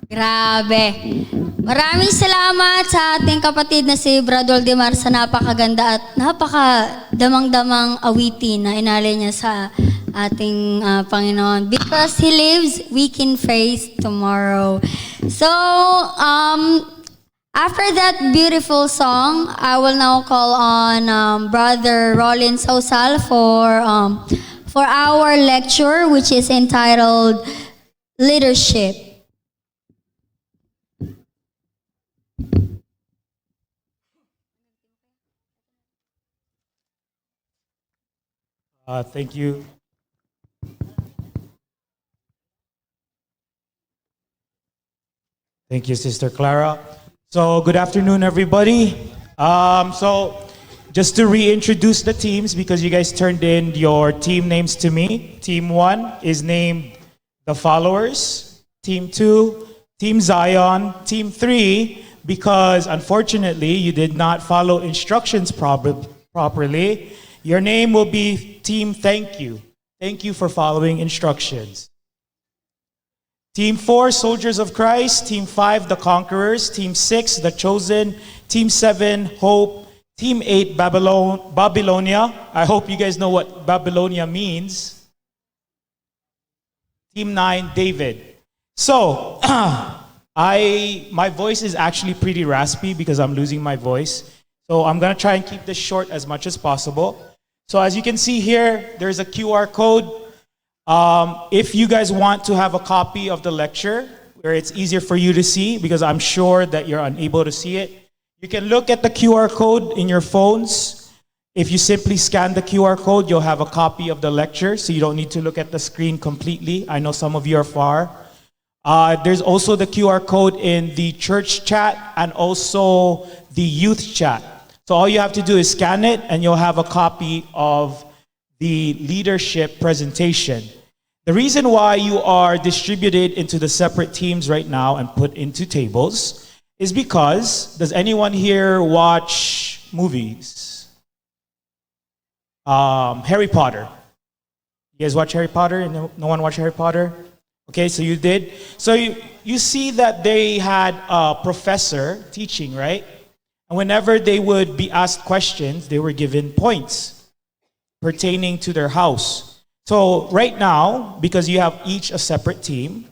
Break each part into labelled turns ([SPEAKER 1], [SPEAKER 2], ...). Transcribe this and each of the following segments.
[SPEAKER 1] Grabe. Maraming salamat sa ating kapatid na si Brad Oldemar sa napakaganda at napakadamang-damang awitin na inalay niya sa ating Panginoon. Because He lives, we can face tomorrow. So, after that beautiful song, I will now call on Brother Rollins Osal for our lecture, which is entitled Leadership.
[SPEAKER 2] Thank you. Thank you, Sister Clara. So, good afternoon, everybody. So, just to reintroduce the teams, because you guys turned in your team names to me. Team 1 is named The Followers. Team 2, Team Zion. Team 3, because unfortunately you did not follow instructions properly, your name will be Team Thank You. Thank you for following instructions. Team 4, Soldiers of Christ. Team 5, The Conquerors. Team 6, The Chosen. Team 7, Hope. Team 8, Babylonia. I hope you guys know what Babylonia means. Team 9, David. So, my voice is actually pretty raspy because I'm losing my voice. So I'm going to try and keep this short as much as possible. So as you can see here, there's a QR code. If you guys want to have a copy of the lecture where it's easier for you to see, because I'm sure that you're unable to see it, you can look at the QR code in your phones. If you simply scan the QR code, you'll have a copy of the lecture, so you don't need to look at the screen completely. I know some of you are far. There's also the QR code in the church chat and also the youth chat. So all you have to do is scan it and you'll have a copy of the leadership presentation. The reason why you are distributed into the separate teams right now and put into tables is because, does anyone here watch movies? Harry Potter. You guys watch Harry Potter? No one watch Harry Potter? Okay, so you did. So you see that they had a professor teaching, right? And whenever they would be asked questions, they were given points pertaining to their house. So right now, because you have each a separate team,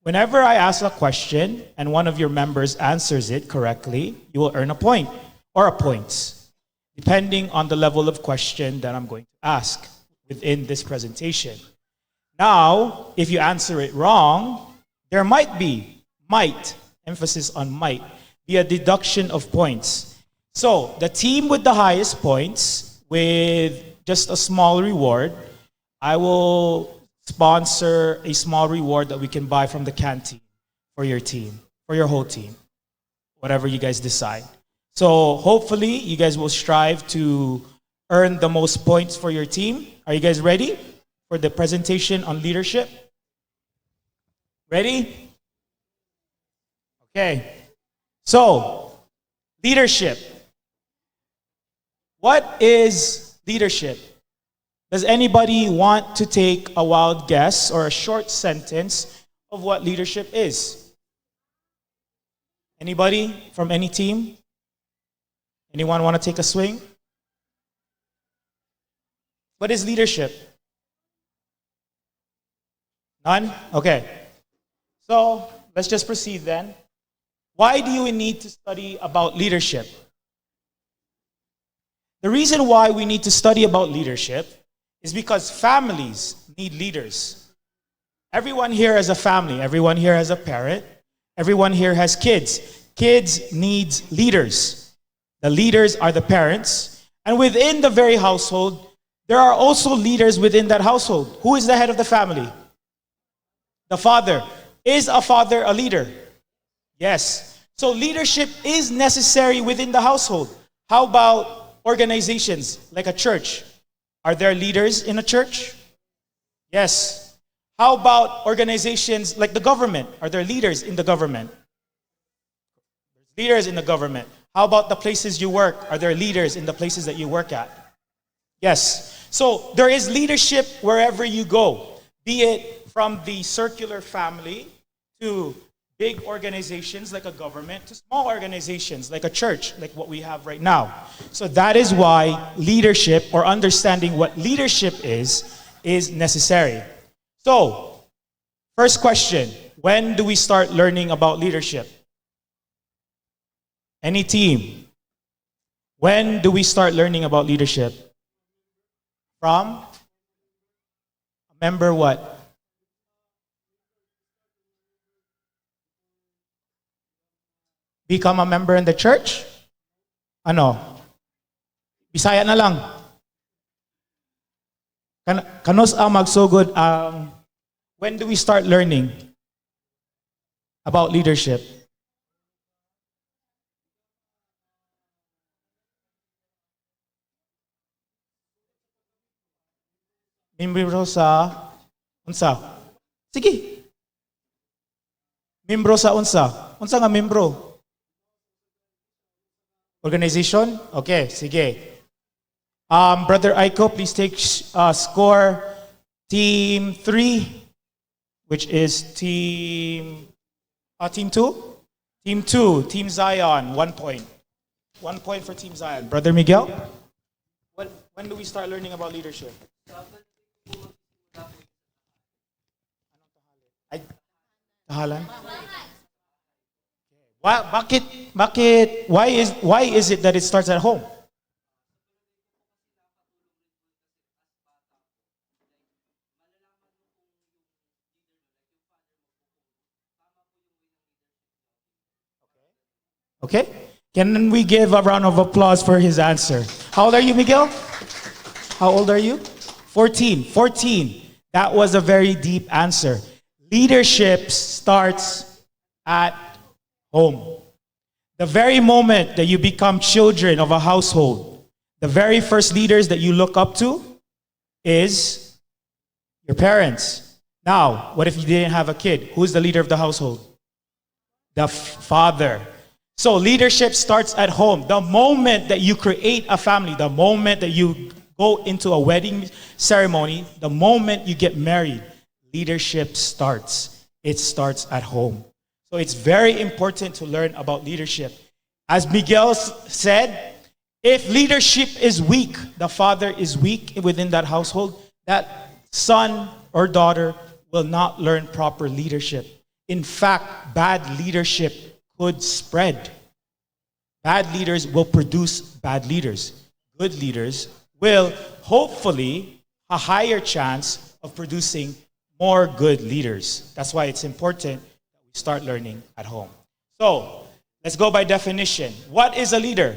[SPEAKER 2] whenever I ask a question and one of your members answers it correctly, you will earn a point or a points, depending on the level of question that I'm going to ask within this presentation. Now, if you answer it wrong, there might, emphasis on might, be a deduction of points. So, the team with the highest points, with just a small reward, I will sponsor a small reward that we can buy from the canteen for your team, for your whole team, whatever you guys decide. So, hopefully, you guys will strive to earn the most points for your team. Are you guys ready for the presentation on leadership? Ready? Okay. So, leadership. What is leadership? Does anybody want to take a wild guess or a short sentence of what leadership is? Anybody from any team? Anyone want to take a swing? What is leadership? None? Okay. So, let's just proceed then. Why do you need to study about leadership? The reason why we need to study about leadership is because families need leaders. Everyone here has a family. Everyone here has a parent. Everyone here has kids. Kids needs leaders. The leaders are the parents. And within the very household, there are also leaders within that household. Who is the head of the family? The father. Is a father a leader? Yes. So leadership is necessary within the household. How about organizations like a church? Are there leaders in a church? Yes. How about organizations like the government? Are there leaders in the government? There's leaders in the government. How about the places you work? Are there leaders in the places that you work at? Yes. So there is leadership wherever you go, be it from the circular family to big organizations like a government to small organizations like a church, like what we have right now. So that is why leadership, or understanding what leadership is necessary. So, first question, when do we start learning about leadership? Any team? When do we start learning about leadership? From? A member what? Become a member in the church? Ano? Bisaya na lang. Kanos ang magsugod ang when do we start learning about leadership? Membro sa unsa? Sige. Membro sa unsa? Unsa nga membro? Organization? Okay, sige. Brother Aiko, please take score team 3, which is team 2? Team 2, Team Zion, 1 point. 1 point for Team Zion. Brother Miguel? When do we start learning about leadership? Ay, tahalan? Why is it that it starts at home? Okay? Can we give a round of applause for his answer? How old are you, Miguel? How old are you? 14. 14. That was a very deep answer. Leadership starts at home. The very moment that you become children of a household, the very first leaders that you look up to is your parents. Now, what if you didn't have a kid? Who's the leader of the household? The father. So leadership starts at home. The moment that you create a family, the moment that you go into a wedding ceremony, the moment you get married, leadership starts. It starts at home. So it's very important to learn about leadership. As Miguel said, if leadership is weak, the father is weak within that household, that son or daughter will not learn proper leadership. In fact, bad leadership could spread. Bad leaders will produce bad leaders. Good leaders will hopefully a higher chance of producing more good leaders. That's why it's important that we start learning at home. So, let's go by definition. What is a leader?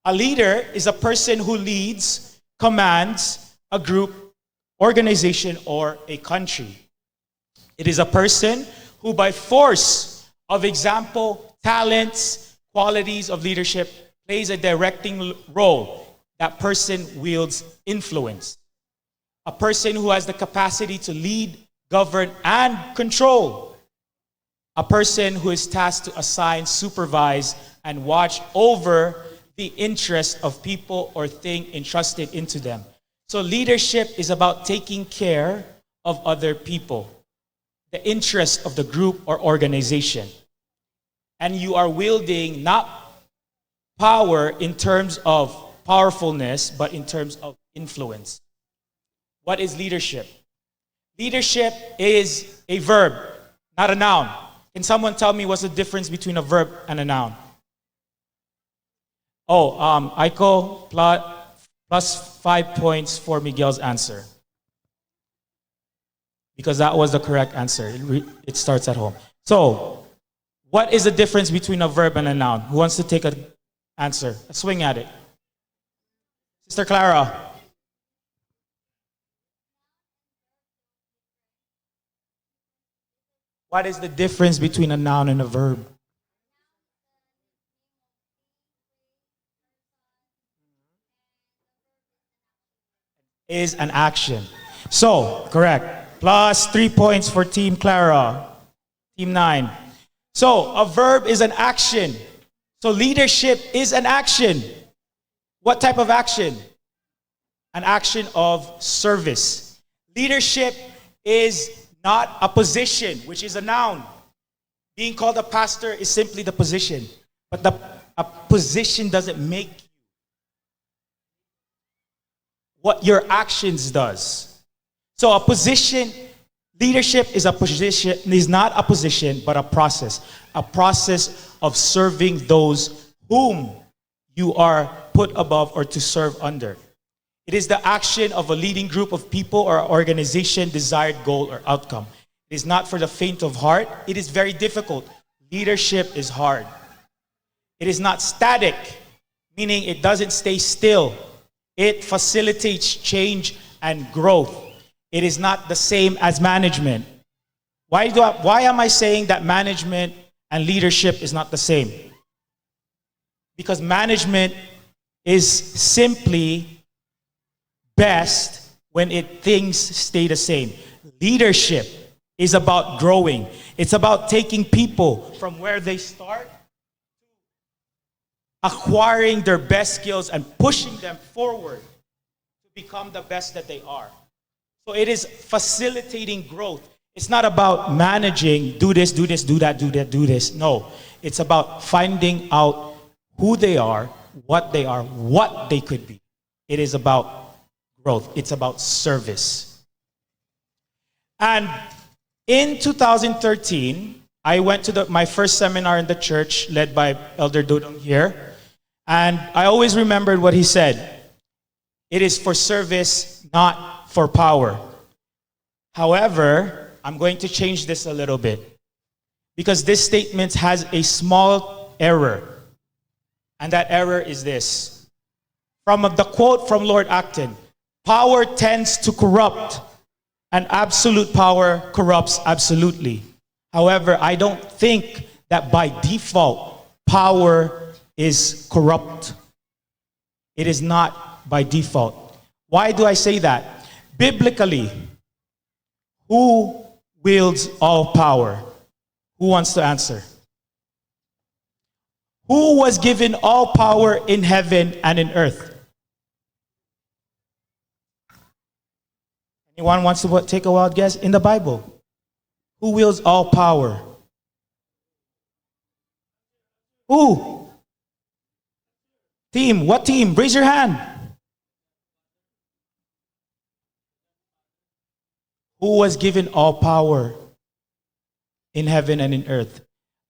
[SPEAKER 2] A leader is a person who leads, commands a group, organization, or a country. It is a person who, by force of example, talents, qualities of leadership, plays a directing role. That person wields influence. A person who has the capacity to lead, govern, and control. A person who is tasked to assign, supervise, and watch over the interests of people or thing entrusted into them. So leadership is about taking care of other people, the interests of the group or organization. And you are wielding not power in terms of powerfulness, but in terms of influence. What is leadership? Leadership is a verb, not a noun. Can someone tell me what's the difference between a verb and a noun? Oh, Aiko plus 5 points for Miguel's answer. Because that was the correct answer. It starts at home. So, what is the difference between a verb and a noun? Who wants to take an answer? A swing at it. Sister Clara. What is the difference between a noun and a verb? Is an action. So, correct. Plus 3 points for Team Clara. Team 9. So, a verb is an action. So, leadership is an action. What type of action? An action of service. Leadership is not a position, which is a noun. Being called a pastor is simply the position, but a position doesn't make you. What your actions does. So a position, leadership is not a position, but a process of serving those whom you are put above or to serve under. It is the action of a leading group of people or organization, desired goal or outcome. It is not for the faint of heart. It is very difficult. Leadership is hard. It is not static, meaning it doesn't stay still. It facilitates change and growth. It is not the same as management. Why am I saying that management and leadership is not the same? Because management is simply best when things stay the same. Leadership is about growing. It's about taking people from where they start, acquiring their best skills and pushing them forward to become the best that they are. So it is facilitating growth. It's not about managing, do this, do that, do this. No, it's about finding out who they are, what they could be. It is about growth. It's about service. And in 2013, I went to my first seminar in the church led by Elder Dodong here. And I always remembered what he said. It is for service, not for power. However, I'm going to change this a little bit because this statement has a small error. And that error is this. From the quote from Lord Acton, power tends to corrupt and absolute power corrupts absolutely. However, I don't think that by default, power is corrupt. It is not by default. Why do I say that? Biblically, who wields all power? Who wants to answer? Who was given all power in heaven and in earth? Anyone wants to take a wild guess? In the Bible, who wields all power? Who? Team, what team? Raise your hand. Who was given all power in heaven and in earth?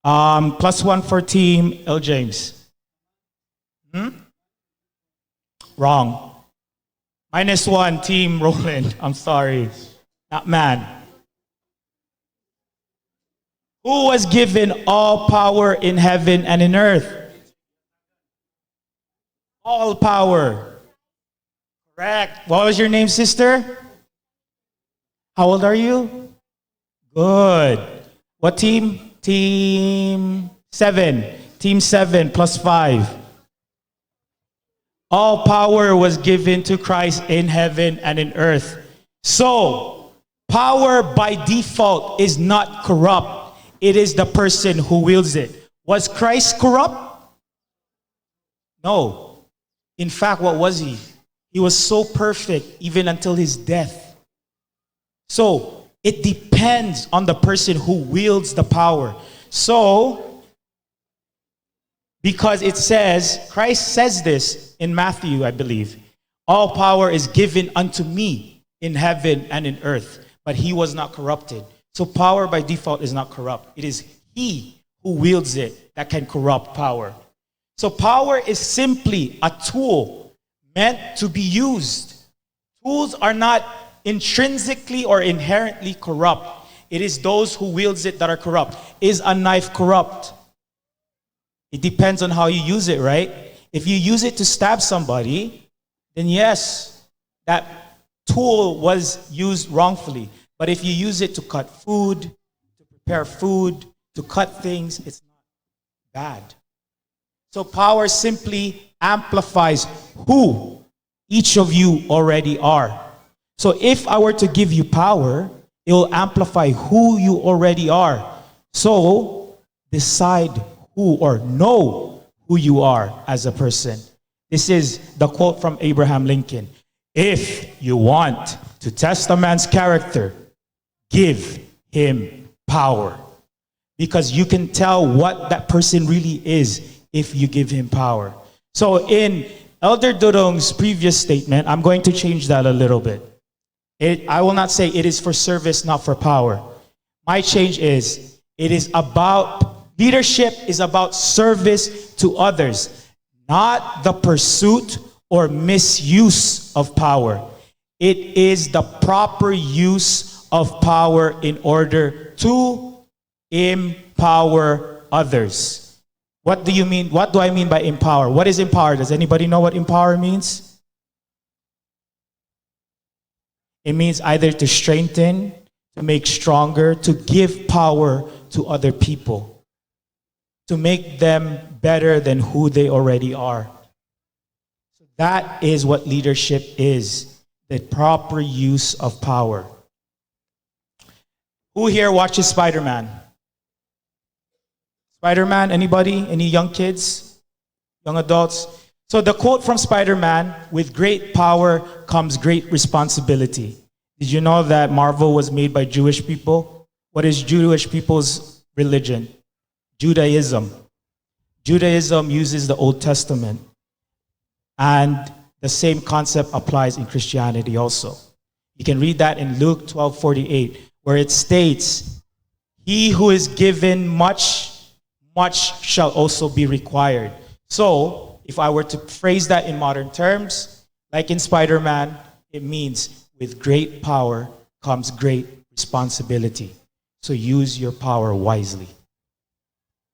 [SPEAKER 2] +1 for team L. James. Wrong. -1 team Roland. I'm sorry. Not man. Who was given all power in heaven and in earth? All power. Correct. What was your name, sister? How old are you? Good. What team? Team 7. Team 7 +5. All power was given to Christ in heaven and in earth. So, power by default is not corrupt. It is the person who wields it. Was Christ corrupt? No. In fact, what was he? He was so perfect even until his death. So, it depends on the person who wields the power. So, because it says, Christ says this in Matthew, I believe, all power is given unto me in heaven and in earth, but he was not corrupted. So power by default is not corrupt. It is he who wields it that can corrupt power. So power is simply a tool meant to be used. Tools are not intrinsically or inherently corrupt. It is those who wields it that are corrupt. Is a knife corrupt? It depends on how you use it, right? If you use it to stab somebody, then yes, that tool was used wrongfully. But if you use it to cut food, to prepare food, to cut things, it's not bad. So power simply amplifies who each of you already are. So if I were to give you power, it will amplify who you already are. So decide who or know who you are as a person. This is the quote from Abraham Lincoln. If you want to test a man's character, give him power. because you can tell what that person really is if you give him power. So in Elder Durong's previous statement, I'm going to change that a little bit. I will not say it is for service, not for power. My change is, it is about, leadership is about service to others, not the pursuit or misuse of power. It is the proper use of power in order to empower others. What do you mean? What do I mean by empower? What is empower? Does anybody know what empower means? It means either to strengthen, to make stronger, to give power to other people, to make them better than who they already are. That is what leadership is, the proper use of power. Who here watches Spider-Man? Spider-Man, anybody? Any young kids? Young adults? So the quote from Spider-Man, with great power comes great responsibility. Did you know that Marvel was made by Jewish people? What is Jewish people's religion? Judaism. Judaism uses the Old Testament. And the same concept applies in Christianity also. You can read that in Luke 12:48, where it states, "He who is given much, much shall also be required." So, if I were to phrase that in modern terms, like in Spider-Man, it means with great power comes great responsibility. So use your power wisely.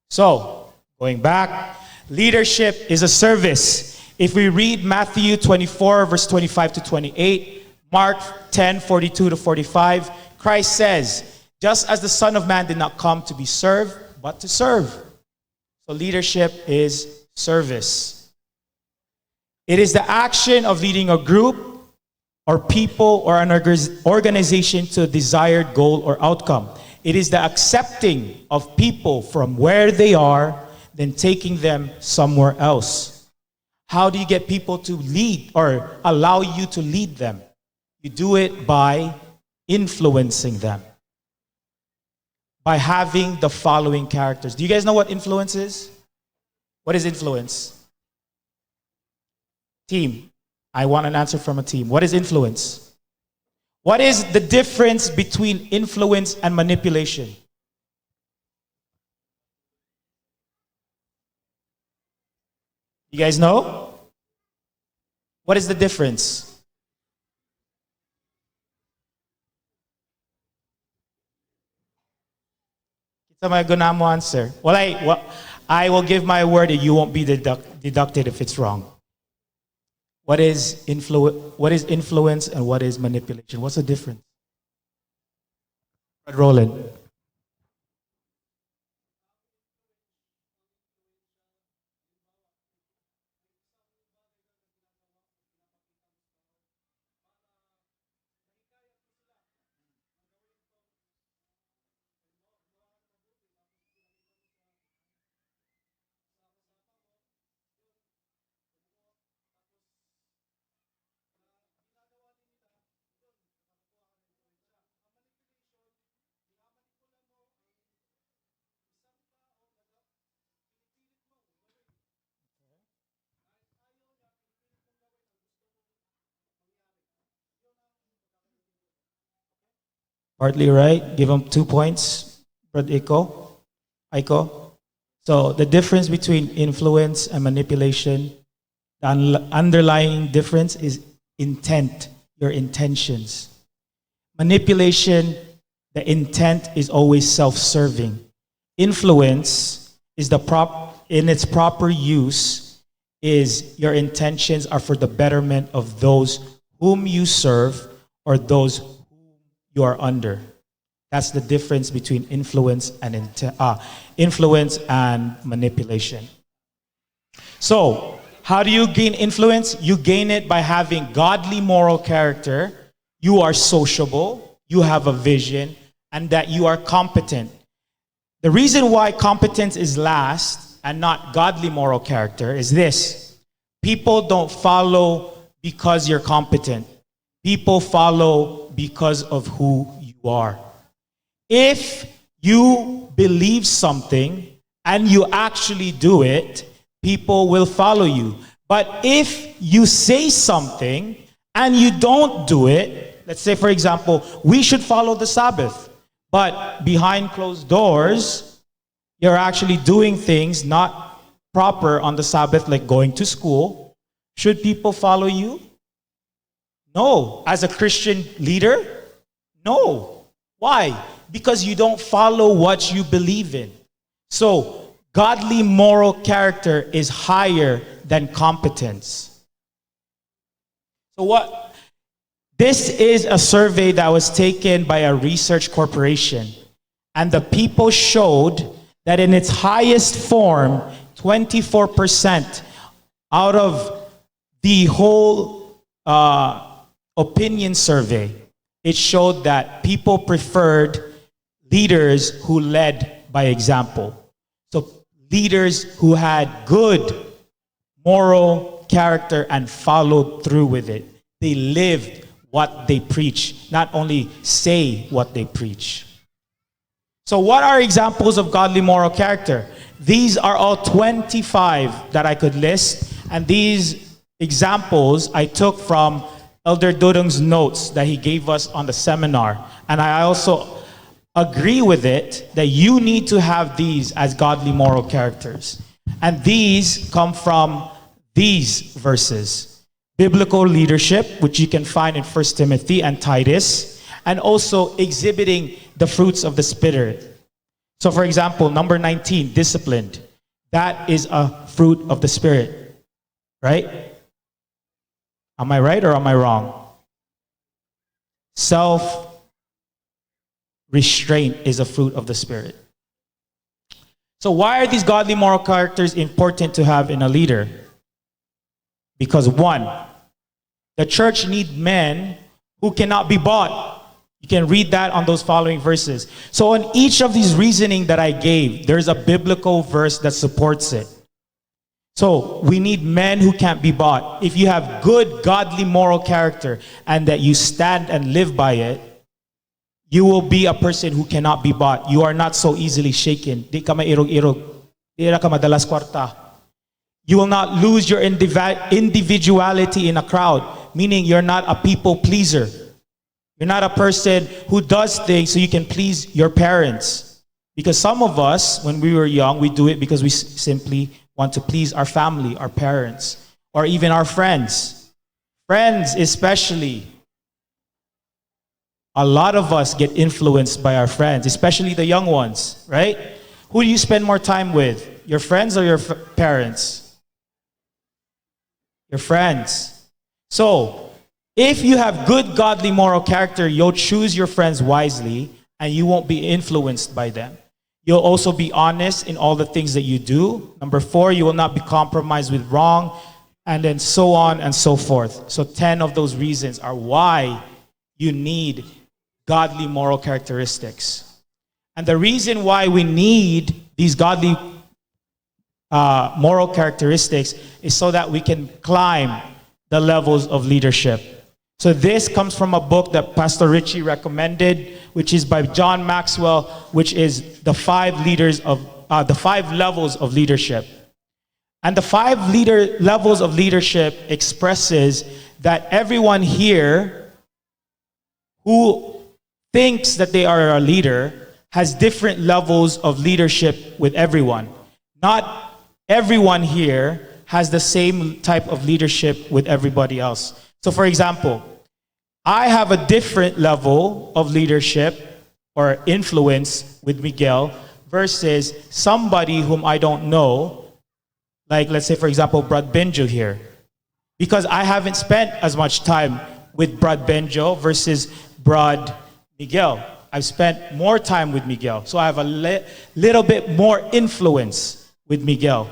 [SPEAKER 2] So, going back, leadership is a service. If we read Matthew 24, verse 25 to 28, Mark 10, 42 to 45, Christ says, just as the Son of Man did not come to be served, but to serve. So leadership is service. It is the action of leading a group or people or an organization to a desired goal or outcome. It is the accepting of people from where they are, then taking them somewhere else. How do you get people to lead or allow you to lead them? You do it by influencing them. By having the following characters. Do you guys know what influence is? What is influence? Team. I want an answer from a team. What is influence? What is the difference between influence and manipulation? You guys know? What is the difference? Somebody gonna answer. Well, I will give my word that you won't be deducted if it's wrong. What is influence and what is manipulation? What's the difference? Roland. Partly right. Give them 2 points, Brother Aiko. So the difference between influence and manipulation, the underlying difference is intent, your intentions. Manipulation, the intent is always self-serving. Influence is in its proper use is your intentions are for the betterment of those whom you serve or those whom you are under. That's the difference between influence and manipulation. So, how do you gain influence? You gain it by having godly moral character. You are sociable, you have a vision, and that you are competent. The reason why competence is last and not godly moral character is this. People don't follow because you're competent. People follow because of who you are. If you believe something and you actually do it, people will follow you. But if you say something and you don't do it, let's say, for example, we should follow the Sabbath, but behind closed doors, you're actually doing things not proper on the Sabbath, like going to school. Should people follow you? No. As a Christian leader? No. Why? Because you don't follow what you believe in. So, godly moral character is higher than competence. So what? This is a survey that was taken by a research corporation. And the people showed that in its highest form, 24% out of the whole opinion survey, it showed that people preferred leaders who led by example. So leaders who had good moral character and followed through with it. They lived what they preach, not only say what they preach. So what are examples of godly moral character? These are all 25 that I could list, and these examples I took from Elder Dodong's notes that he gave us on the seminar. And I also agree with it that you need to have these as godly moral characters. And these come from these verses. Biblical leadership, which you can find in 1 Timothy and Titus, and also exhibiting the fruits of the Spirit. So for example, number 19, disciplined. That is a fruit of the Spirit, right? Am I right or am I wrong? Self-restraint is a fruit of the Spirit. So why are these godly moral characters important to have in a leader? Because one, the church needs men who cannot be bought. You can read that on those following verses. So on each of these reasoning that I gave, there's a biblical verse that supports it. So we need men who can't be bought. If you have good, godly, moral character and that you stand and live by it, you will be a person who cannot be bought. You are not so easily shaken. Di ka mairog-irog. Di ka madalas kwarta. You will not lose your individuality in a crowd, meaning you're not a people pleaser. You're not a person who does things so you can please your parents. Because some of us, when we were young, we do it because we simply want to please our family, our parents, or even our friends. Friends especially. A lot of us get influenced by our friends, especially the young ones, right? Who do you spend more time with? Your friends or your parents? Your friends. So, if you have good, godly, moral character, you'll choose your friends wisely and you won't be influenced by them. You'll also be honest in all the things that you do. Number 4, you will not be compromised with wrong, and then so on and so forth. So 10 of those reasons are why you need godly moral characteristics. And the reason why we need these godly moral characteristics is so that we can climb the levels of leadership. So this comes from a book that Pastor Richie recommended, which is by John Maxwell, which is the 5 levels of leadership. And the 5 levels of leadership expresses that everyone here who thinks that they are a leader has different levels of leadership with everyone. Not everyone here has the same type of leadership with everybody else. So for example, I have a different level of leadership or influence with Miguel versus somebody whom I don't know, like let's say for example, Brad Benjo here. Because I haven't spent as much time with Brad Benjo versus Brad Miguel. I've spent more time with Miguel. So I have a little bit more influence with Miguel.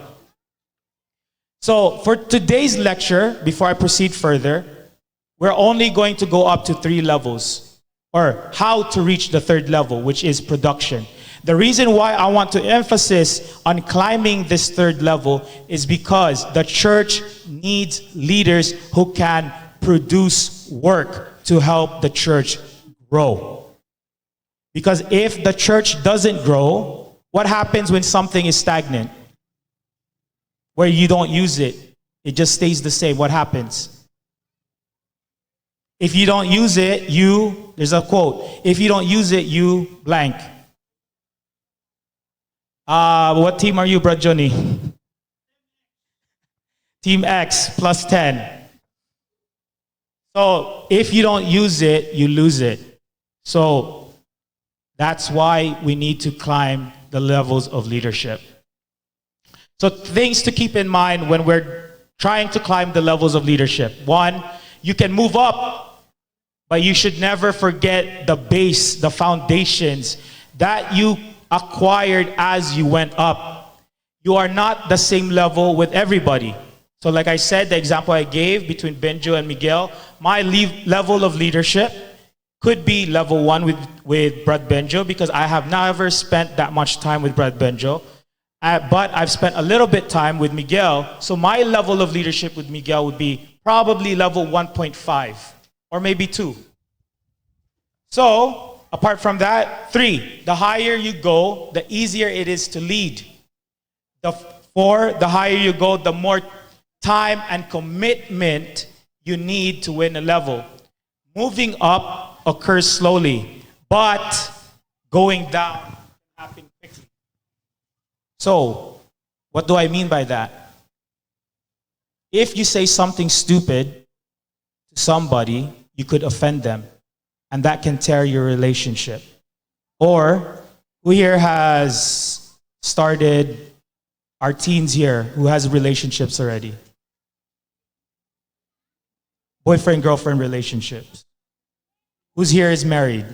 [SPEAKER 2] So for today's lecture, before I proceed further, we're only going to go up to 3 levels, or how to reach the 3rd level, which is production. The reason why I want to emphasize on climbing this 3rd level is because the church needs leaders who can produce work to help the church grow. Because if the church doesn't grow, what happens when something is stagnant? Where you don't use it, it just stays the same. What happens? If you don't use it, there's a quote, if you don't use it, you blank. What team are you, Brad Johnny? Team X plus 10. So if you don't use it, you lose it. So that's why we need to climb the levels of leadership. So things to keep in mind when we're trying to climb the levels of leadership. One, you can move up, but you should never forget the base, the foundations that you acquired as you went up. You are not the same level with everybody. So like I said, the example I gave between Benjo and Miguel, my level of leadership could be level 1 with Brad Benjo, because I have never spent that much time with Brad Benjo. But I've spent a little bit time with Miguel. So my level of leadership with Miguel would be probably level 1.5 or maybe 2. So apart from that, 3, the higher you go, the easier it is to lead. 4, the higher you go, the more time and commitment you need to win a level. Moving up occurs slowly, but going down happens quickly. So, what do I mean by that? If you say something stupid to somebody, you could offend them, and that can tear your relationship. Or, who here has started, our teens here, who has relationships already? Boyfriend, girlfriend relationships. Who's here is married?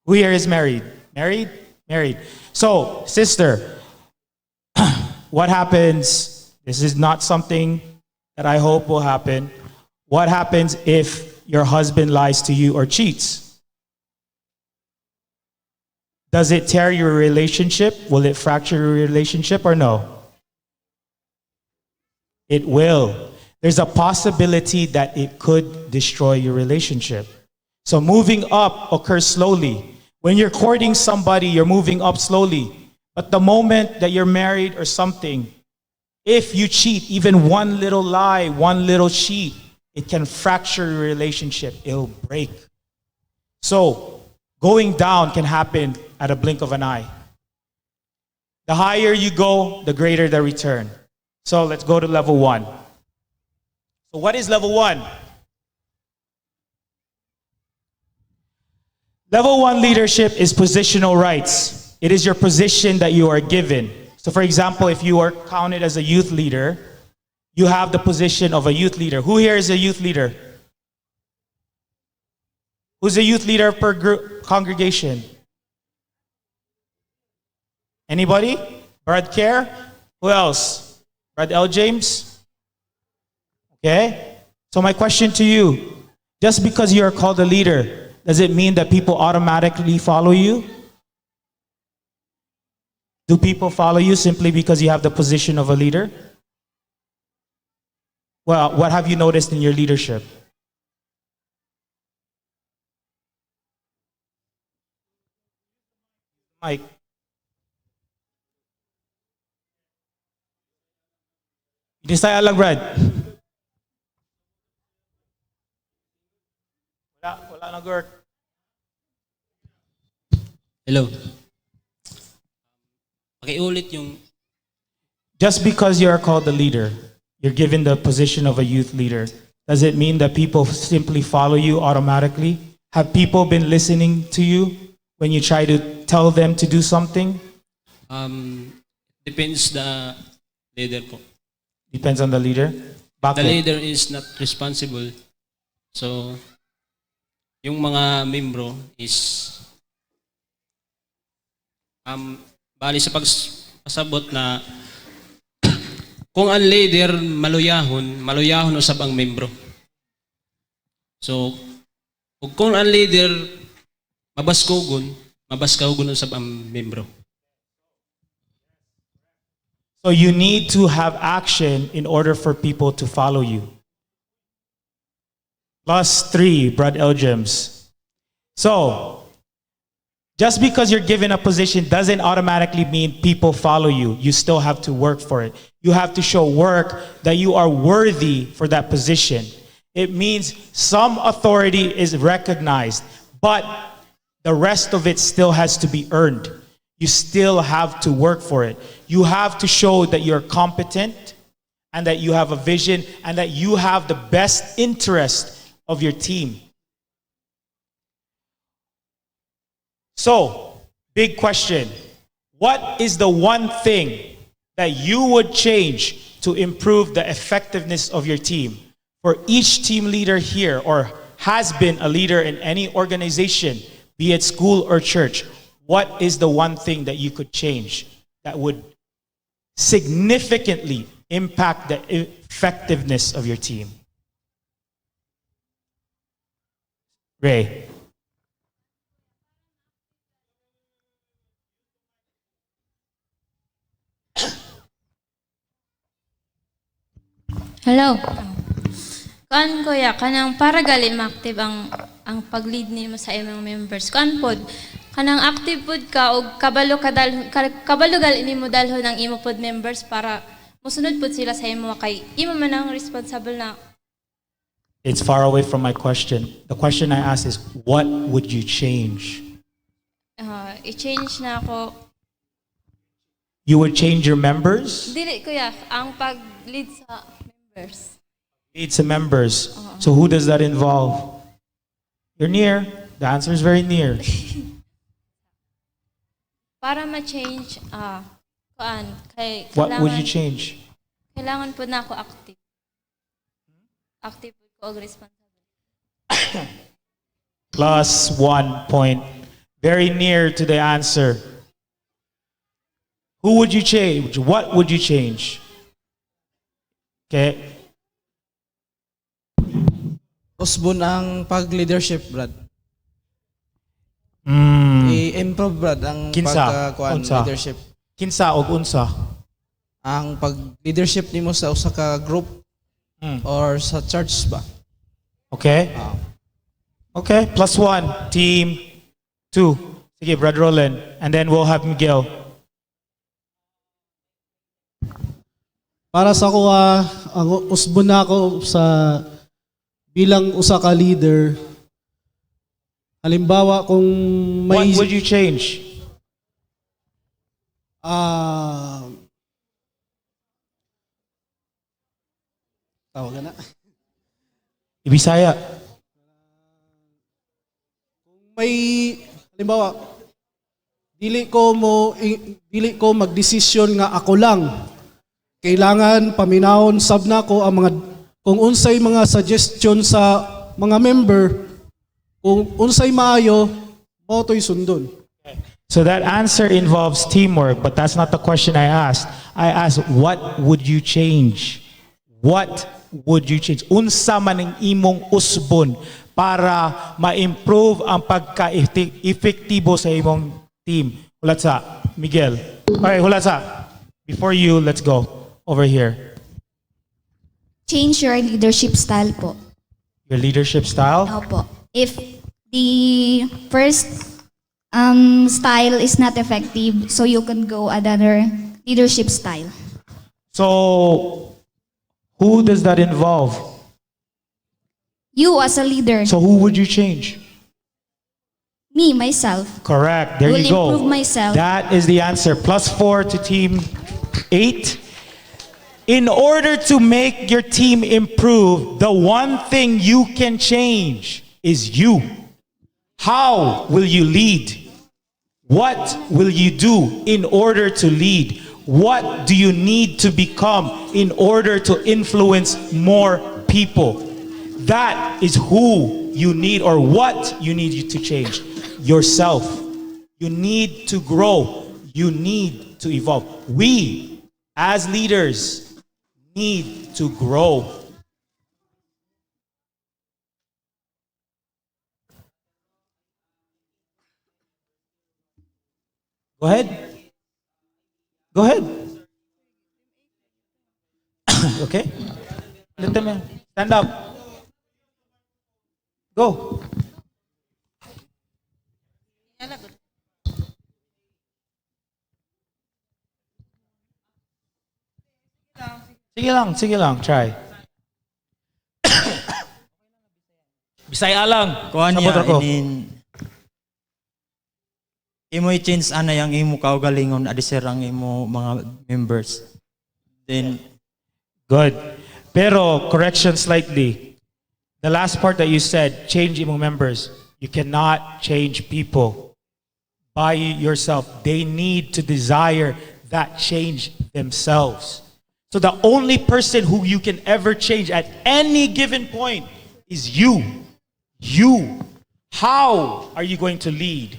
[SPEAKER 2] Who here is married? Married? Married. So, sister, what happens? This is not something that I hope will happen. What happens if your husband lies to you or cheats? Does it tear your relationship? Will it fracture your relationship or no? It will. There's a possibility that it could destroy your relationship. So moving up occurs slowly. When you're courting somebody, you're moving up slowly. But the moment that you're married or something, if you cheat, even one little lie, one little cheat, it can fracture your relationship. It'll break. So going down can happen at a blink of an eye. The higher you go, the greater the return. So let's go to level 1. So what is level 1? Level 1 leadership is positional rights. It is your position that you are given. So for example, if you are counted as a youth leader, you have the position of a youth leader. Who here is a youth leader? Who's a youth leader per group, congregation? Anybody? Brad Care? Who else? Brad L. James? Okay? So my question to you, just because you are called a leader, does it mean that people automatically follow you? Do people follow you simply because you have the position of a leader? Well, what have you noticed in your leadership? Mike. Hindi tayo alam, Brad. Wala nag-work.
[SPEAKER 3] Hello. Pakiulit yung...
[SPEAKER 2] Just because you are called a leader, you're given the position of a youth leader, does it mean that people simply follow you automatically? Have people been listening to you when you try to tell them to do something?
[SPEAKER 3] Depends the leader po.
[SPEAKER 2] Depends on the leader? Bakit?
[SPEAKER 3] The leader is not responsible. So, yung mga membro is bali sa pagpasabot na kung ang leader maluyahon usab ang membro. So, kung ang leader mabaskawgon usab ang membro.
[SPEAKER 2] So you need to have action in order for people to follow you. +3, Brad L. James. So, Just because you're given a position doesn't automatically mean people follow you. You still have to work for it. You have to show work that you are worthy for that position. It means some authority is recognized, but the rest of it still has to be earned. You still have to work for it. You have to show that you're competent and that you have a vision and that you have the best interest of your team. So, big question. What is the one thing that you would change to improve the effectiveness of your team? For each team leader here or has been a leader in any organization, be it school or church, what is the one thing that you could change that would significantly impact the effectiveness of your team? Ray.
[SPEAKER 4] Hello. Kuan kuya, kanang para gali ma-active ang pag-lead nimo sa imong members. Kuan pod, kanang active pod ka og kabalo gali nimo dalhon ang imo pod members para mosunod pod sila sa imo kay imo man ang responsible na.
[SPEAKER 2] It's far away from my question. The question I asked is, what would you change?
[SPEAKER 4] I-change na ako.
[SPEAKER 2] You would change your members?
[SPEAKER 4] Dili kuya, ang pag-lead sa members.
[SPEAKER 2] Lead to members. So who does that involve? You're near. The answer is very near.
[SPEAKER 4] Para ma-change kuan kay
[SPEAKER 2] What would you change?
[SPEAKER 4] Kailangan po na ako active. Active po ko og responsible.
[SPEAKER 2] Plus 1 point. Very near to the answer. Who would you change? What would you change? Okay.
[SPEAKER 5] Usbon ang pag-leadership, Brad. I-improve, Brad, ang
[SPEAKER 2] Kinsa?
[SPEAKER 5] pagkakuan
[SPEAKER 2] Unsa?
[SPEAKER 5] leadership.
[SPEAKER 2] Kinsa og unsa?
[SPEAKER 5] Ang pag-leadership nimo sa usa ka group or sa church ba?
[SPEAKER 2] Okay. Okay. Plus 1. Team 2. Sige, Brother Roland. And then we'll have Miguel.
[SPEAKER 6] Para sa ko, ang usbon na ako sa bilang usa ka leader. Halimbawa kung may
[SPEAKER 2] What would you change?
[SPEAKER 6] Tawagan na.
[SPEAKER 2] Ibisaya.
[SPEAKER 6] May halimbawa dili ko magdesisyon nga ako lang. Kailangan paminawon sab na ko ang mga kung unsay mga suggestion sa mga member, kung unsay maayo, mo to'y sundon.
[SPEAKER 2] So that answer involves teamwork, but that's not the question I asked. I asked, what would you change? What would you change? Unsa man ang imong usbon para ma-improve ang pagka-epektibo sa imong team? Hulat sa, Miguel. Okay, hulat sa. Before you, let's go. Over here.
[SPEAKER 7] Change your leadership style po.
[SPEAKER 2] Your leadership style?
[SPEAKER 7] Opo. If the first style is not effective, so you can go another leadership style.
[SPEAKER 2] So, who does that involve?
[SPEAKER 7] You as a leader,
[SPEAKER 2] So who would you change?
[SPEAKER 7] me, myself,
[SPEAKER 2] Correct. There
[SPEAKER 7] will
[SPEAKER 2] you go.
[SPEAKER 7] improve myself.
[SPEAKER 2] That is the answer. Plus 4 to team 8. In order to make your team improve, the one thing you can change is you. How will you lead? What will you do in order to lead? What do you need to become in order to influence more people? That is who you need or what you need to change. Yourself. You need to grow. You need to evolve. We, as leaders, need to grow. Go ahead. Go ahead. Okay? Let them stand up. Go. Sige lang, try. Bisaya lang.
[SPEAKER 8] Kuan
[SPEAKER 2] Sabot
[SPEAKER 8] niya,
[SPEAKER 2] ako.
[SPEAKER 8] imo i-change ana yang imo kaugalingon adisir ang imo mga members. Then,
[SPEAKER 2] Good. Pero, correction slightly. The last part that you said, change imong members. You cannot change people by yourself. They need to desire that change themselves. So the only person who you can ever change at any given point is you. You. How are you going to lead?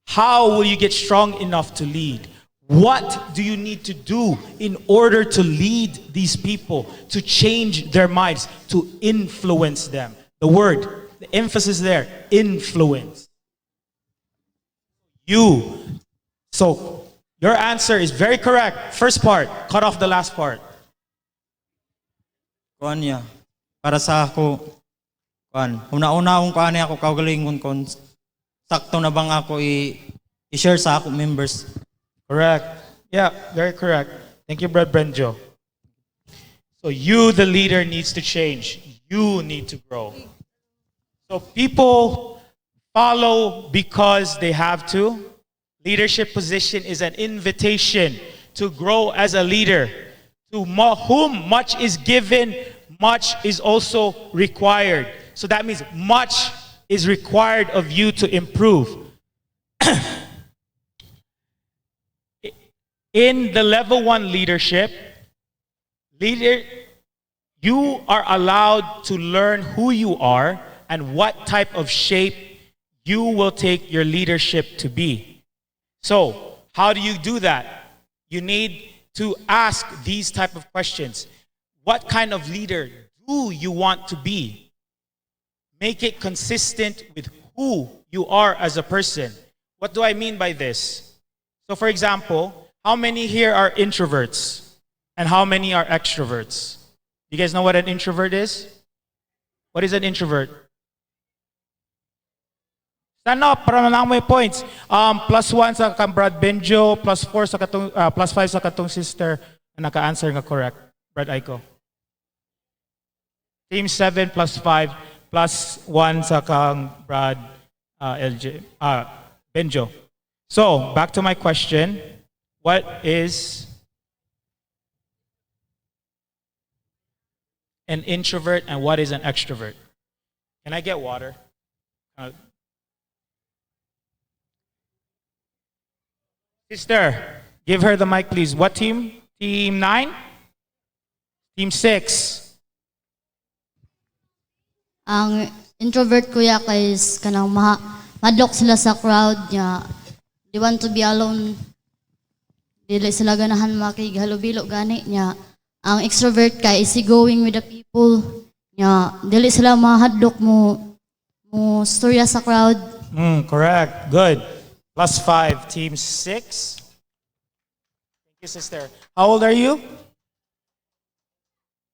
[SPEAKER 2] How will you get strong enough to lead? What do you need to do in order to lead these people, to change their minds, to influence them? The word, the emphasis there, influence. You. So, your answer is very correct. First part, cut off the last part.
[SPEAKER 8] kuan niya, para sa ako, kuan, una-una akong kuan niya ako kaugalingon kon sakto na bang ako i-share sa ako members.
[SPEAKER 2] Correct. Yeah, very correct. Thank you, Brad Brenjo. So you, the leader, needs to change. You need to grow. So people follow because they have to. Leadership position is an invitation to grow as a leader. To whom much is given, much is also required. So that means much is required of you to improve. In the level 1 leadership, you are allowed to learn who you are and what type of shape you will take your leadership to be. So, how do you do that? You need to ask these type of questions. What kind of leader do you want to be? Make it consistent with who you are as a person. What do I mean by this? So for example, how many here are introverts? And how many are extroverts? You guys know what an introvert is? What is an introvert? Stand up para manang may points. +1 sa kang Brad Benjo, +4 sa katong, +5 sa katong sister na naka-answer nga correct. Brad Aiko. Team 7 +5 +1 sa kang Brad Benjo. So, back to my question. What is an introvert and what is an extrovert? Can I get water? Sister, give her the mic, please. What team? Team 9? Team 6?
[SPEAKER 9] Ang introvert kuya kay kanang madlok sila sa crowd niya. They want to be alone. Dili sila ganahan makighalubilo gani niya. Ang extrovert kay easygoing with the people niya. Dili sila mahadlok mo storya sa crowd.
[SPEAKER 2] Correct. Good. +5. Team 6. Thank you, sister. How old are you?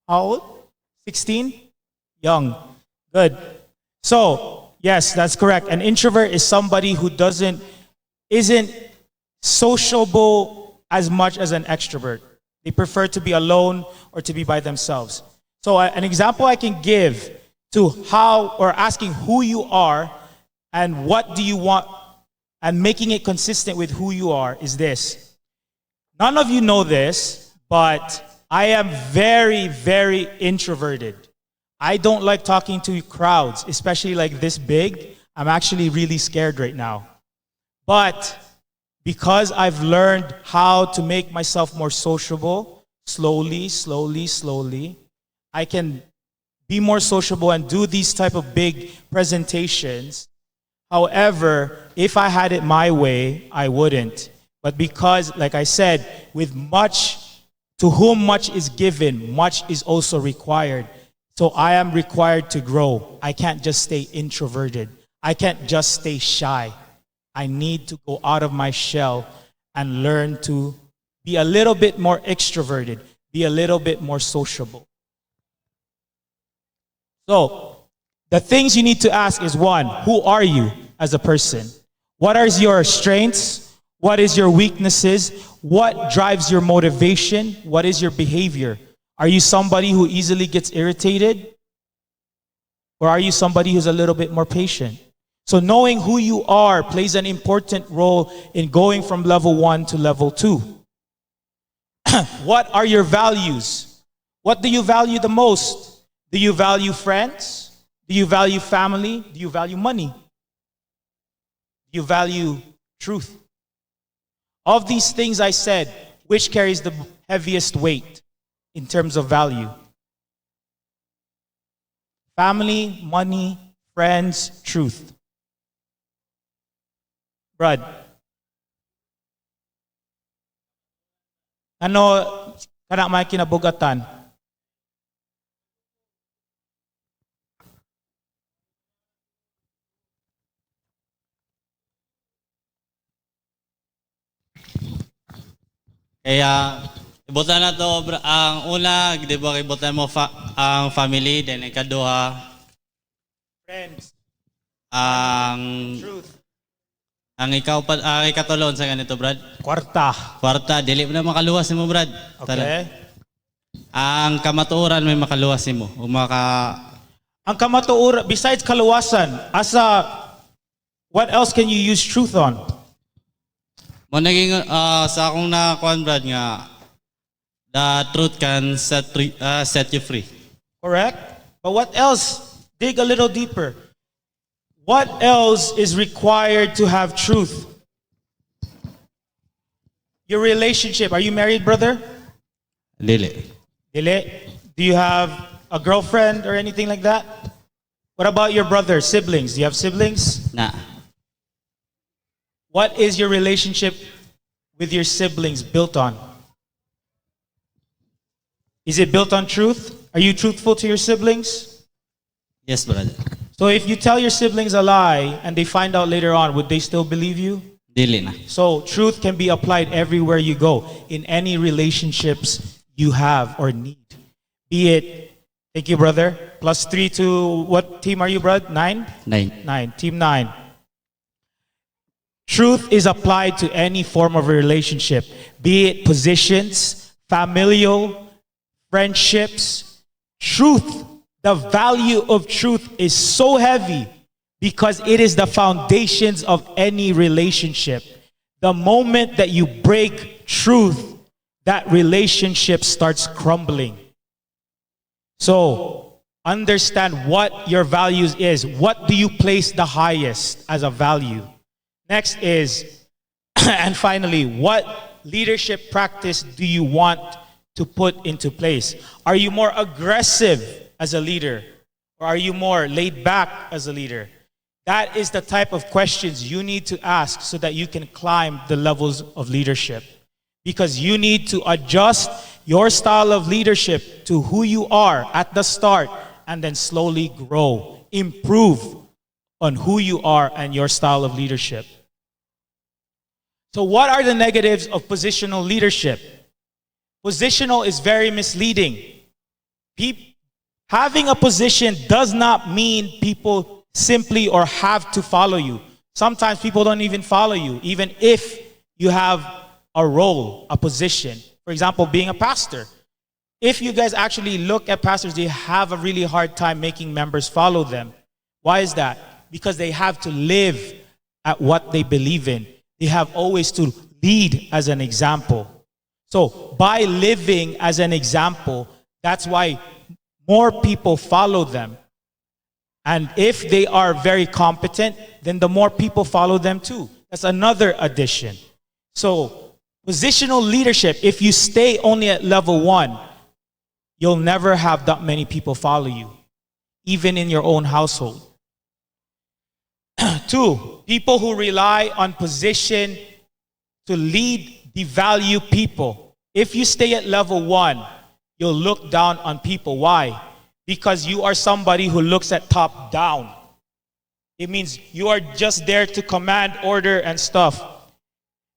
[SPEAKER 2] How old? 16? Young. Good. So, yes, that's correct. An introvert is somebody who isn't sociable as much as an extrovert. They prefer to be alone or to be by themselves. So an example I can give to how, or asking who you are and what do you want, and making it consistent with who you are is this. None of you know this, but I am very, very introverted. I don't like talking to crowds, especially like this big. I'm actually really scared right now. But because I've learned how to make myself more sociable, slowly, I can be more sociable and do these type of big presentations. However, if I had it my way, I wouldn't. But because, like I said, to whom much is given, much is also required. So I am required to grow. I can't just stay introverted. I can't just stay shy. I need to go out of my shell and learn to be a little bit more extroverted, be a little bit more sociable. So, the things you need to ask is 1, who are you as a person? What are your strengths? What is your weaknesses? What drives your motivation? What is your behavior? Are you somebody who easily gets irritated? Or are you somebody who's a little bit more patient? So knowing who you are plays an important role in going from level 1 to level 2. What are your values? What do you value the most? Do you value friends? Do you value family? Do you value money? Do you value truth? Of these things I said, which carries the heaviest weight in terms of value? Family, money, friends, truth. Brad, ano kana may kinabugatan?
[SPEAKER 10] Kaya ibutan na to ang una, di ba ibutan mo ang family, then ikaduha
[SPEAKER 2] Friends,
[SPEAKER 10] ang
[SPEAKER 2] truth,
[SPEAKER 10] ang ikatulon sa ganito, Brad.
[SPEAKER 2] kwarta.
[SPEAKER 10] Kwarta, dili mo na makaluwas mo, Brad.
[SPEAKER 2] Okay?
[SPEAKER 10] Ang kamatuoran may makaluwas mo.
[SPEAKER 2] Ang kamatuoran, besides kaluwasan, what else can you use truth on?
[SPEAKER 10] Mo naging sa akong nakuan, Brad, nga the truth can set you free.
[SPEAKER 2] Correct? But what else? Dig a little deeper. What else is required to have truth? Your relationship. Are you married, brother?
[SPEAKER 10] Dili.
[SPEAKER 2] Dili? Do you have a girlfriend or anything like that? What about your brother, siblings? Do you have siblings?
[SPEAKER 10] Na.
[SPEAKER 2] What is your relationship with your siblings built on? Is it built on truth? Are you truthful to your siblings?
[SPEAKER 10] Yes, brother.
[SPEAKER 2] So if you tell your siblings a lie and they find out later on, would they still believe you?
[SPEAKER 10] Dili na.
[SPEAKER 2] So truth can be applied everywhere you go, in any relationships you have or need. Be it, thank you, brother, +3 to, what team are you, brother? 9?
[SPEAKER 10] 9.
[SPEAKER 2] 9, team 9. Truth is applied to any form of a relationship, be it positions, familial, friendships. Truth, the value of truth is so heavy because it is the foundations of any relationship. The moment that you break truth, that relationship starts crumbling. So, understand what your values is. What do you place the highest as a value? Next is, and finally, what leadership practice do you want to put into place? Are you more aggressive as a leader? Or are you more laid back as a leader? That is the type of questions you need to ask so that you can climb the levels of leadership. Because you need to adjust your style of leadership to who you are at the start and then slowly grow, improve on who you are and your style of leadership. So what are the negatives of positional leadership? Positional is very misleading. Having a position does not mean people simply or have to follow you. Sometimes people don't even follow you, even if you have a role, a position. For example, being a pastor. If you guys actually look at pastors, they have a really hard time making members follow them. Why is that? Because they have to live at what they believe in. They have always to lead as an example. So by living as an example, that's why more people follow them. And if they are very competent, then the more people follow them too. That's another addition. So positional leadership, if you stay only at level 1, you'll never have that many people follow you, even in your own household. 2, people who rely on position to lead devalue people. If you stay at level 1, you'll look down on people. Why? Because you are somebody who looks at top down. It means you are just there to command order and stuff.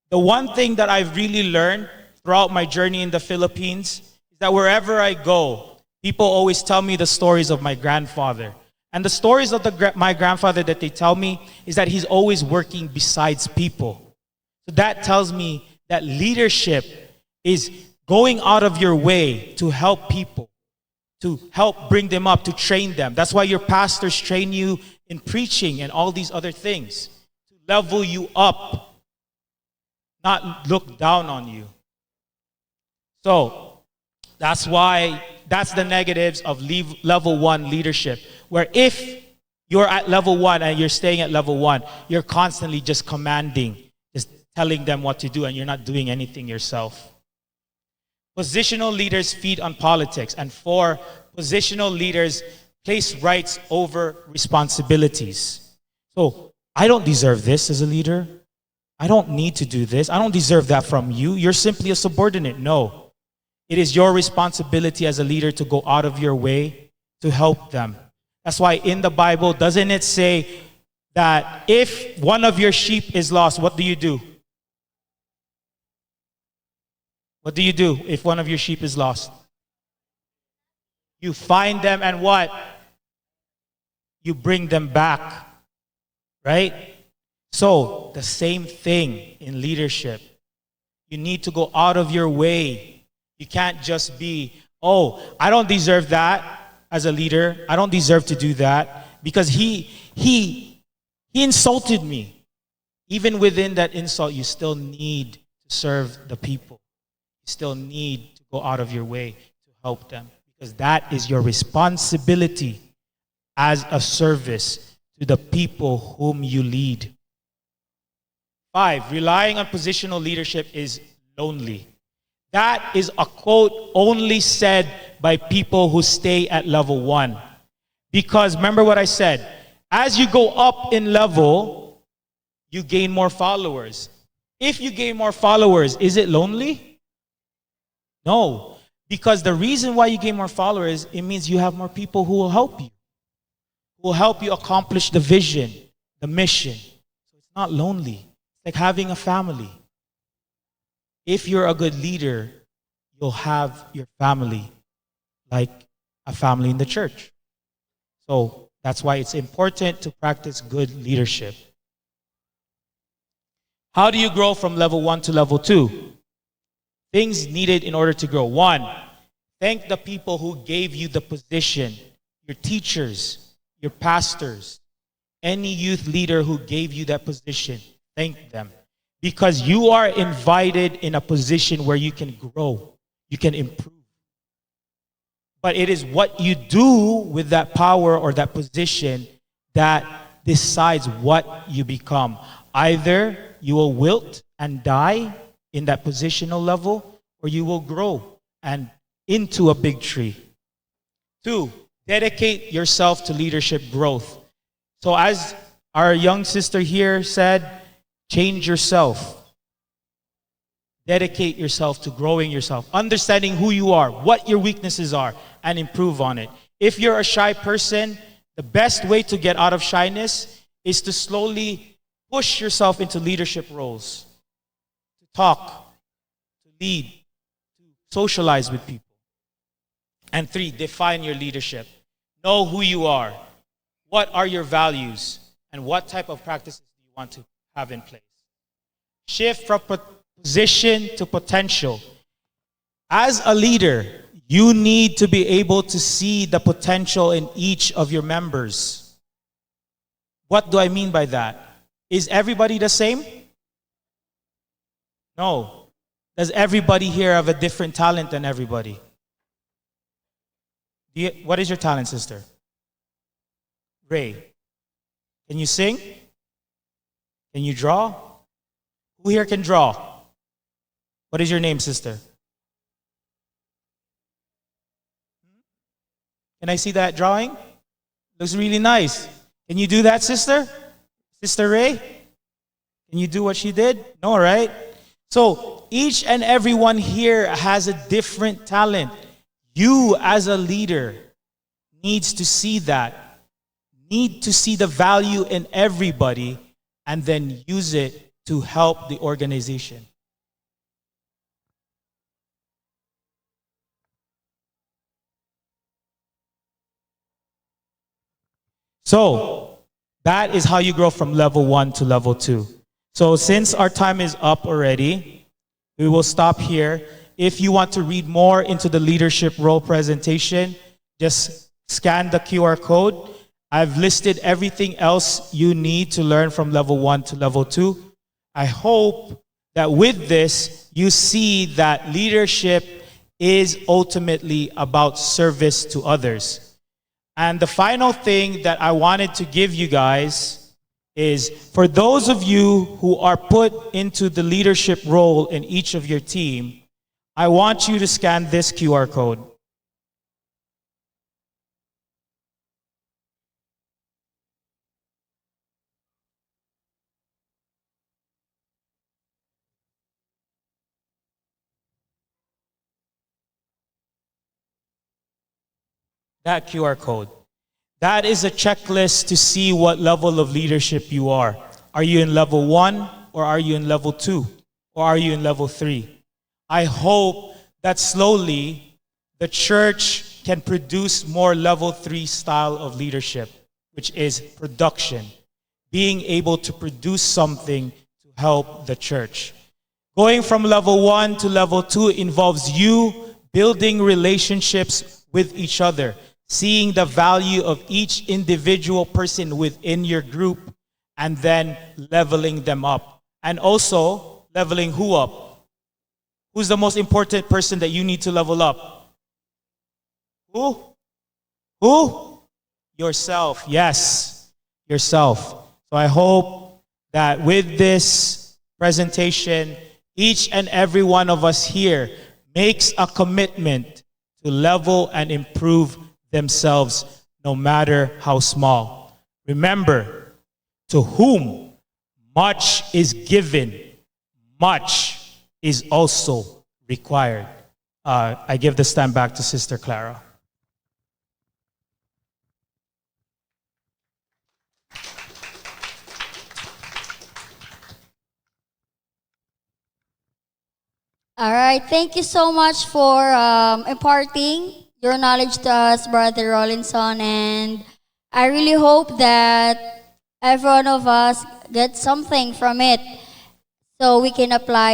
[SPEAKER 2] The one thing that I've really learned throughout my journey in the Philippines is that wherever I go, people always tell me the stories of my grandfather. And the stories of my grandfather that they tell me is that he's always working besides people. So that tells me that leadership is going out of your way to help people, to help bring them up, to train them. That's why your pastors train you in preaching and all these other things, to level you up, not look down on you. So that's why, that's the negatives of level 1 leadership, where if you're at level 1 and you're staying at level 1, you're constantly just commanding, just telling them what to do, and you're not doing anything yourself. Positional leaders feed on politics. And 4, positional leaders place rights over responsibilities. So, I don't deserve this as a leader. I don't need to do this. I don't deserve that from you. You're simply a subordinate. No. It is your responsibility as a leader to go out of your way to help them. That's why in the Bible, doesn't it say that if one of your sheep is lost, what do you do? What do you do if one of your sheep is lost? You find them and what? You bring them back. Right? So, the same thing in leadership. You need to go out of your way. You can't just be, oh, I don't deserve that as a leader. I don't deserve to do that because he insulted me. Even within that insult, you still need to serve the people. You still need to go out of your way to help them, because that is your responsibility as a service to the people whom you lead. 5, relying on positional leadership is lonely. That is a quote only said by people who stay at level 1. Because remember what I said, as you go up in level, you gain more followers. If you gain more followers, is it lonely? No, because the reason why you gain more followers, it means you have more people who will help you, who will help you accomplish the vision, the mission. So it's not lonely. It's like having a family. If you're a good leader, you'll have your family like a family in the church. So that's why it's important to practice good leadership. How do you grow from level 1 to level 2? Things needed in order to grow. 1, thank the people who gave you the position, your teachers, your pastors, any youth leader who gave you that position. Thank them. Because you are invited in a position where you can grow, you can improve. But it is what you do with that power or that position that decides what you become. Either you will wilt and die in that positional level, or you will grow and into a big tree. 2, dedicate yourself to leadership growth. So as our young sister here said, change yourself. Dedicate yourself to growing yourself, understanding who you are, what your weaknesses are, and improve on it. If you're a shy person, the best way to get out of shyness is to slowly push yourself into leadership roles. To talk, to lead, to socialize with people. And 3, define your leadership. Know who you are. What are your values? And what type of practices do you want to have in place? Shift from position to potential. As a leader, you need to be able to see the potential in each of your members. What do I mean by that? Is everybody the same? No. Does everybody here have a different talent than everybody? What is your talent, sister? Ray. Can you sing? Can you draw? Who here can draw? What is your name, sister? Can I see that drawing? Looks really nice. Can you do that, sister? Sister Ray? Can you do what she did? No, right? So each and everyone here has a different talent. You as a leader needs to see that, need to see the value in everybody and then use it to help the organization. So that is how you grow from level 1 to level 2. So since our time is up already, we will stop here. if you want to read more into the leadership role presentation, just scan the QR code. I've listed everything else you need to learn from level 1 to level 2. I hope that with this, you see that leadership is ultimately about service to others. And the final thing that I wanted to give you guys is, for those of you who are put into the leadership role in each of your team, I want you to scan this QR code. That QR code. That is a checklist to see what level of leadership you are. Are you in level 1, or are you in level 2, or are you in level 3? I hope that slowly the church can produce more level 3 style of leadership, which is production, being able to produce something to help the church. Going from level 1 to level 2 involves you building relationships with each other, seeing the value of each individual person within your group, and then leveling them up. And also, leveling who up? Who's the most important person that you need to level up? Who? Who? Yourself. Yes, yourself. So I hope that with this presentation, each and every one of us here makes a commitment to level and improve themselves, no matter how small. Remember, to whom much is given, much is also required. I give the stand back to Sister Clara.
[SPEAKER 1] All right, thank you so much for imparting your knowledge to us, Brother Rollinson, and I really hope that every one of us gets something from it so we can apply